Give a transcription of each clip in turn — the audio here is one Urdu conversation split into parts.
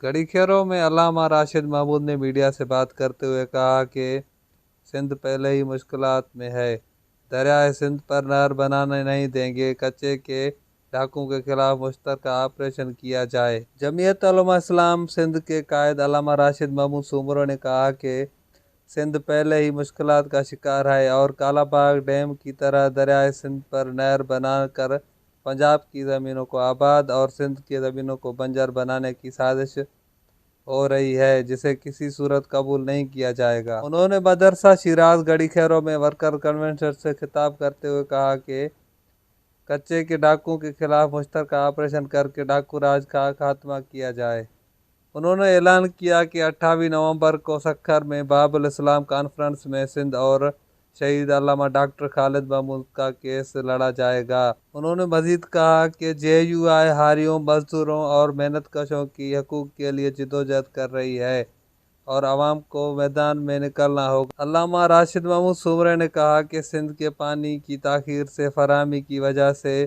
گڑی خیروں میں علامہ راشد محمود نے میڈیا سے بات کرتے ہوئے کہا کہ سندھ پہلے ہی مشکلات میں ہے، دریائے سندھ پر نہر بنانے نہیں دیں گے، کچے کے ڈاکوں کے خلاف مشترکہ آپریشن کیا جائے۔ جمعیت علماء اسلام سندھ کے قائد علامہ راشد محمود سومرو نے کہا کہ سندھ پہلے ہی مشکلات کا شکار ہے اور کالا باغ ڈیم کی طرح دریائے سندھ پر نہر بنا کر پنجاب کی زمینوں کو آباد اور سندھ کی زمینوں کو بنجر بنانے کی سازش ہو رہی ہے، جسے کسی صورت قبول نہیں کیا جائے گا۔ انہوں نے مدرسہ شیراز گڑی خیروں میں ورکر کنونشن سے خطاب کرتے ہوئے کہا کہ کچے کے ڈاکوں کے خلاف مشترکہ آپریشن کر کے ڈاکو راج کا خاتمہ کیا جائے۔ انہوں نے اعلان کیا کہ 28 نومبر کو سکھر میں باب الاسلام کانفرنس میں سندھ اور شہید علامہ ڈاکٹر خالد محمود کا کیس لڑا جائے گا۔ انہوں نے مزید کہا کہ جے یو آئی حاریوں، مزدوروں اور محنت کشوں کی حقوق کے لیے جدوجہد کر رہی ہے اور عوام کو میدان میں نکلنا ہوگا۔ علامہ راشد محمود سومرے نے کہا کہ سندھ کے پانی کی تاخیر سے فراہمی کی وجہ سے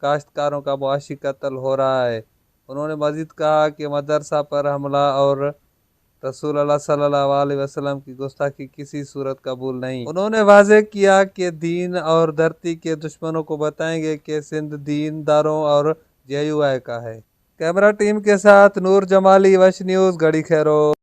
کاشتکاروں کا معاشی قتل ہو رہا ہے۔ انہوں نے مزید کہا کہ مدرسہ پر حملہ اور رسول اللہ صلی اللہ علیہ وسلم کی گستاخی کسی صورت قبول نہیں۔ انہوں نے واضح کیا کہ دین اور دھرتی کے دشمنوں کو بتائیں گے کہ سندھ دین داروں اور جے یو آئی کا ہے۔ کیمرہ ٹیم کے ساتھ نور جمالی، وش نیوز، گڑی خیروں۔